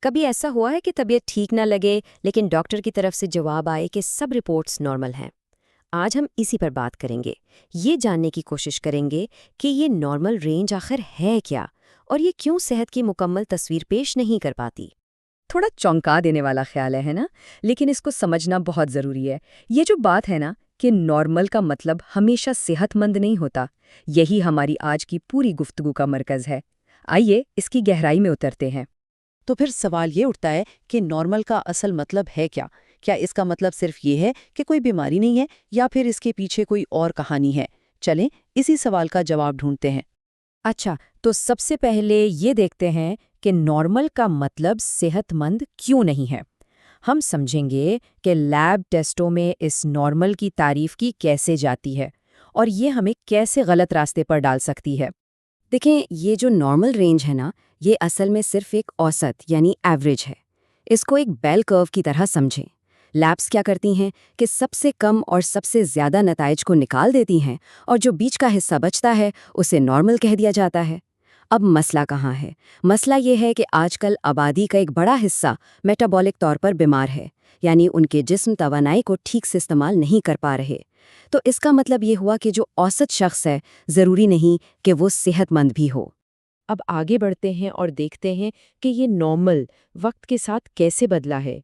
کبھی ایسا ہوا ہے کہ طبیعت ٹھیک نہ لگے لیکن ڈاکٹر کی طرف سے جواب آئے کہ سب رپورٹس نارمل ہیں؟ آج ہم اسی پر بات کریں گے، یہ جاننے کی کوشش کریں گے کہ یہ نارمل رینج آخر ہے کیا اور یہ کیوں صحت کی مکمل تصویر پیش نہیں کر پاتی۔ تھوڑا چونکا دینے والا خیال ہے نا، لیکن اس کو سمجھنا بہت ضروری ہے۔ یہ جو بات ہے نا کہ نارمل کا مطلب ہمیشہ صحت مند نہیں ہوتا، یہی ہماری آج کی پوری گفتگو کا مرکز ہے۔ آئیے اس کی گہرائی میں اترتے ہیں۔ تو پھر سوال یہ اٹھتا ہے کہ نارمل کا اصل مطلب ہے کیا؟ کیا اس کا مطلب صرف یہ ہے کہ کوئی بیماری نہیں ہے یا پھر اس کے پیچھے کوئی اور کہانی ہے؟ چلیں اسی سوال کا جواب ڈھونڈتے ہیں۔ اچھا، تو سب سے پہلے یہ دیکھتے ہیں کہ نارمل کا مطلب صحت مند کیوں نہیں ہے۔ ہم سمجھیں گے کہ لیب ٹیسٹوں میں اس نارمل کی تعریف کی کیسے جاتی ہے اور یہ ہمیں کیسے غلط راستے پر ڈال سکتی ہے۔ دیکھیں، یہ جو نارمل رینج ہے نا، یہ اصل میں صرف ایک اوسط یعنی ایوریج ہے۔ اس کو ایک بیل کرو کی طرح سمجھیں۔ لیبس کیا کرتی ہیں کہ سب سے کم اور سب سے زیادہ نتائج کو نکال دیتی ہیں اور جو بیچ کا حصہ بچتا ہے اسے نارمل کہہ دیا جاتا ہے۔ اب مسئلہ کہاں ہے؟ مسئلہ یہ ہے کہ آج کل آبادی کا ایک بڑا حصہ میٹابولک طور پر بیمار ہے، یعنی ان کے جسم توانائی کو ٹھیک سے استعمال نہیں کر پا رہے۔ تو اس کا مطلب یہ ہوا کہ جو اوسط شخص ہے ضروری نہیں کہ وہ صحت مند بھی ہو۔ اب آگے بڑھتے ہیں اور دیکھتے ہیں کہ یہ نارمل وقت کے ساتھ کیسے بدلا ہے،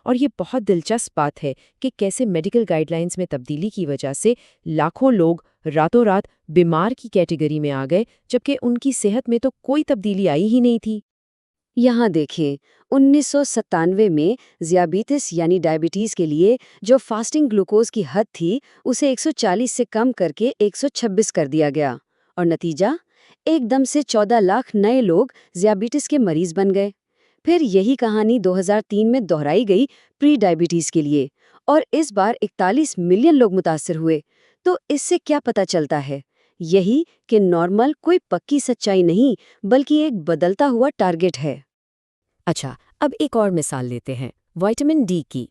اور یہ بہت دلچسپ بات ہے کہ کیسے میڈیکل گائیڈ لائنز میں تبدیلی کی وجہ سے لاکھوں لوگ راتوں رات بیمار کی کیٹیگری میں آ گئے، جبکہ ان کی صحت میں تو کوئی تبدیلی آئی ہی نہیں تھی۔ یہاں دیکھیں، 1997 میں ذیابیطس یعنی ڈائبٹیز کے لیے جو فاسٹنگ گلوکوز کی حد تھی اسے 140 سے کم کر کے 126 کر دیا گیا، اور نتیجہ ایک دم سے 14 لاکھ نئے لوگ ذیابیطس کے مریض بن گئے۔ پھر یہی کہانی 2003 میں دہرائی گئی پری ڈائبٹیز کے لیے، اور اس بار 41 ملین لوگ متاثر ہوئے۔ تو اس سے کیا پتہ چلتا ہے؟ یہی کہ نارمل کوئی پکی سچائی نہیں بلکہ ایک بدلتا ہوا ٹارگٹ ہے۔ اچھا، اب ایک اور مثال لیتے ہیں، وائٹامن ڈی کی۔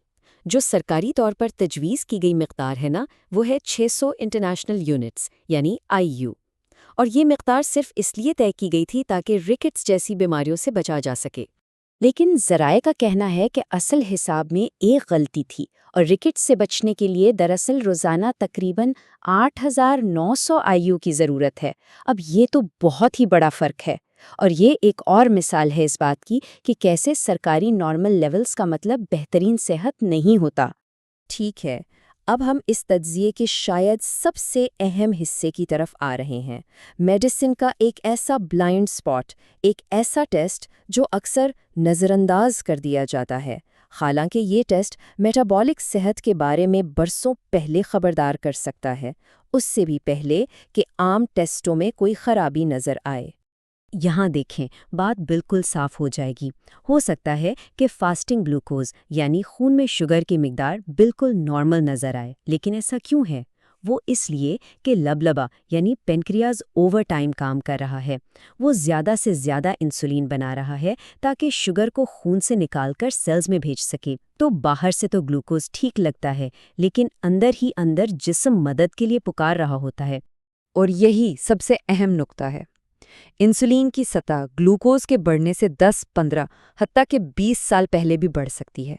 جو سرکاری طور پر تجویز کی گئی مقدار ہے نا، وہ ہے 600 انٹرنیشنل یونٹس یعنی IU، اور یہ مقدار صرف اس لیے طے کی گئی تھی تاکہ رکٹس جیسی بیماریوں سے بچا جا سکے۔ لیکن ذرائع کا کہنا ہے کہ اصل حساب میں ایک غلطی تھی، اور رکٹس سے بچنے کے لیے دراصل روزانہ تقریباً 8900 IU کی ضرورت ہے۔ اب یہ تو بہت ہی بڑا فرق ہے، اور یہ ایک اور مثال ہے اس بات کی کہ کیسے سرکاری نارمل لیولز کا مطلب بہترین صحت نہیں ہوتا۔ ٹھیک ہے، اب ہم اس تجزیے کے شاید سب سے اہم حصے کی طرف آ رہے ہیں، میڈیسن کا ایک ایسا بلائنڈ سپاٹ، ایک ایسا ٹیسٹ جو اکثر نظر انداز کر دیا جاتا ہے، حالانکہ یہ ٹیسٹ میٹابولک صحت کے بارے میں برسوں پہلے خبردار کر سکتا ہے، اس سے بھی پہلے کہ عام ٹیسٹوں میں کوئی خرابی نظر آئے۔ یہاں دیکھیں، بات بالکل صاف ہو جائے گی۔ ہو سکتا ہے کہ فاسٹنگ گلوکوز یعنی خون میں شوگر کی مقدار بالکل نارمل نظر آئے، لیکن ایسا کیوں ہے؟ وہ اس لیے کہ لبلبا یعنی پینکریاز اوور ٹائم کام کر رہا ہے۔ وہ زیادہ سے زیادہ انسولین بنا رہا ہے تاکہ شوگر کو خون سے نکال کر سیلز میں بھیج سکے۔ تو باہر سے تو گلوکوز ٹھیک لگتا ہے، لیکن اندر ہی اندر جسم مدد کے لیے پکار رہا ہوتا ہے۔ اور یہی سب سے اہم نقطہ ہے۔ انسولین کی سطح گلوکوز کے بڑھنے سے 10، 15، حتیٰ کہ 20 سال پہلے بھی بڑھ سکتی ہے۔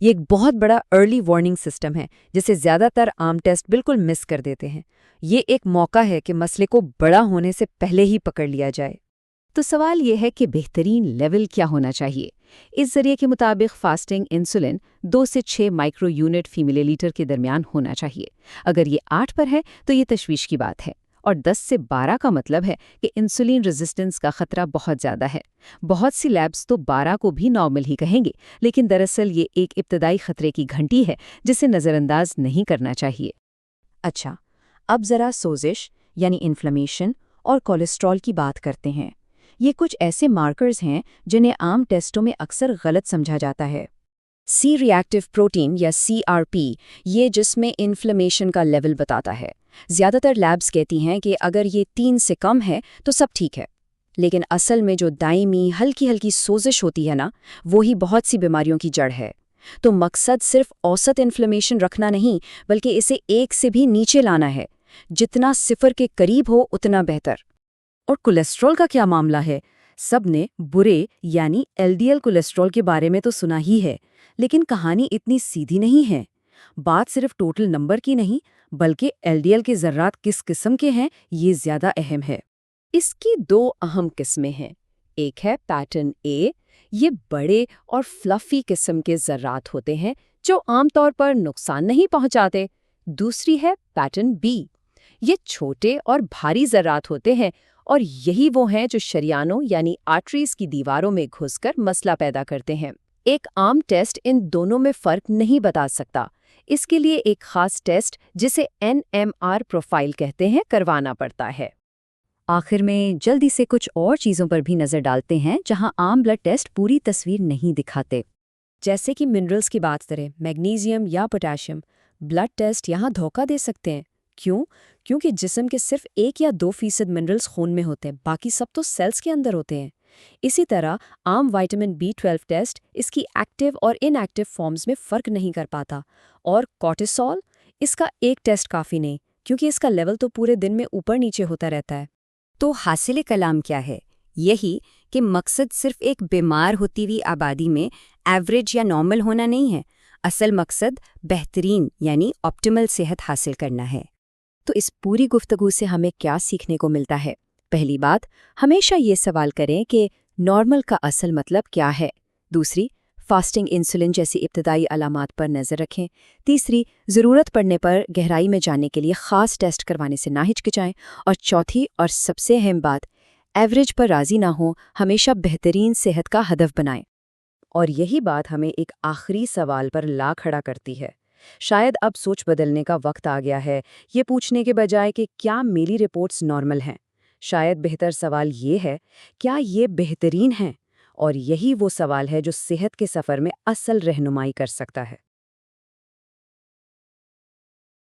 یہ ایک بہت بڑا ارلی وارننگ سسٹم ہے جسے زیادہ تر عام ٹیسٹ بالکل مس کر دیتے ہیں۔ یہ ایک موقع ہے کہ مسئلے کو بڑا ہونے سے پہلے ہی پکڑ لیا جائے۔ تو سوال یہ ہے کہ بہترین لیول کیا ہونا چاہیے؟ اس ذریعے کے مطابق فاسٹنگ انسولین 2 سے 6 مائکرو یونٹ فی ملی لیٹر کے درمیان ہونا چاہیے۔ اگر یہ 8 پر ہے تو یہ تشویش کی بات ہے، اور 10 سے 12 کا مطلب ہے کہ انسولین ریزسٹنس کا خطرہ بہت زیادہ ہے۔ بہت سی لیبز تو 12 کو بھی نارمل ہی کہیں گے، لیکن دراصل یہ ایک ابتدائی خطرے کی گھنٹی ہے جسے نظر انداز نہیں کرنا چاہیے۔ اچھا، اب ذرا سوزش یعنی انفلیمیشن اور کولیسٹرول کی بات کرتے ہیں۔ یہ کچھ ایسے مارکرز ہیں جنہیں عام ٹیسٹوں میں اکثر غلط سمجھا جاتا ہے۔ سی ری ایکٹیو پروٹین یا CRP یہ جسم میں انفلیمیشن کا لیول بتاتا ہے۔ زیادہ تر لیبز کہتی ہیں کہ اگر یہ 3 سے کم ہے تو سب ٹھیک ہے، لیکن اصل میں جو دائمی ہلکی ہلکی سوزش ہوتی ہے نا، وہی بہت سی بیماریوں کی جڑ ہے۔ تو مقصد صرف اوسط انفلیمیشن رکھنا نہیں بلکہ اسے 1 سے بھی نیچے لانا ہے۔ جتنا 0 کے قریب ہو اتنا بہتر۔ اور کولیسٹرول کا کیا معاملہ ہے؟ سب نے برے یعنی LDL کولیسٹرول کے بارے میں تو سنا ہی ہے، لیکن کہانی اتنی سیدھی نہیں ہے۔ بات صرف ٹوٹل نمبر کی نہیں، بلکہ LDL کے ذرات کس قسم کے ہیں یہ زیادہ اہم ہے۔ اس کی 2 اہم قسمیں ہیں۔ ایک ہے پیٹرن اے، یہ بڑے اور فلفی قسم کے ذرات ہوتے ہیں جو عام طور پر نقصان نہیں پہنچاتے۔ دوسری ہے پیٹرن بی، یہ چھوٹے اور بھاری ذرات ہوتے ہیں اور یہی وہ ہیں جو شریانوں یعنی آرٹریز کی دیواروں میں گھس کر مسئلہ پیدا کرتے ہیں۔ ایک عام ٹیسٹ ان دونوں میں فرق نہیں بتا سکتا۔ اس کے لیے ایک خاص ٹیسٹ جسے NMR پروفائل کہتے ہیں کروانا پڑتا ہے۔ آخر میں جلدی سے کچھ اور چیزوں پر بھی نظر ڈالتے ہیں جہاں عام بلڈ ٹیسٹ پوری تصویر نہیں دکھاتے۔ جیسے کہ منرلز کی بات کریں، میگنیزیم یا پوٹاشیم، بلڈ ٹیسٹ یہاں دھوکہ دے سکتے ہیں۔ کیوں؟ کیونکہ جسم کے صرف 1 یا 2% منرلز خون میں ہوتے ہیں، باقی سب تو سیلز کے اندر ہوتے ہیں۔ اسی طرح عام وائٹامن B12 ٹیسٹ اس کی ایکٹیو اور ان ایکٹیو فارمز میں فرق نہیں کر پاتا، اور کورٹیسول، اس کا ایک ٹیسٹ کافی نہیں کیونکہ اس کا لیول تو پورے دن میں اوپر نیچے ہوتا رہتا ہے۔ تو حاصل کلام کیا ہے؟ یہی کہ مقصد صرف ایک بیمار ہوتی ہوئی آبادی میں ایوریج یا نارمل ہونا نہیں ہے، اصل مقصد بہترین یعنی آپٹیمل صحت حاصل کرنا ہے۔ تو اس پوری گفتگو سے ہمیں کیا سیکھنے کو ملتا ہے؟ پہلی بات، ہمیشہ یہ سوال کریں کہ نارمل کا اصل مطلب کیا ہے۔ دوسری، فاسٹنگ انسولین جیسی ابتدائی علامات پر نظر رکھیں۔ تیسری، ضرورت پڑنے پر گہرائی میں جانے کے لیے خاص ٹیسٹ کروانے سے نہ ہچکچائیں۔ اور چوتھی اور سب سے اہم بات، ایوریج پر راضی نہ ہوں، ہمیشہ بہترین صحت کا ہدف بنائیں۔ اور یہی بات ہمیں ایک آخری سوال پر لا کھڑا کرتی ہے۔ شاید اب سوچ بدلنے کا وقت آ گیا ہے، یہ پوچھنے کے بجائے کہ کیا میری رپورٹس نارمل ہیں؟ شاید بہتر سوال یہ ہے، کیا یہ بہترین ہیں؟ اور یہی وہ سوال ہے جو صحت کے سفر میں اصل رہنمائی کر سکتا ہے۔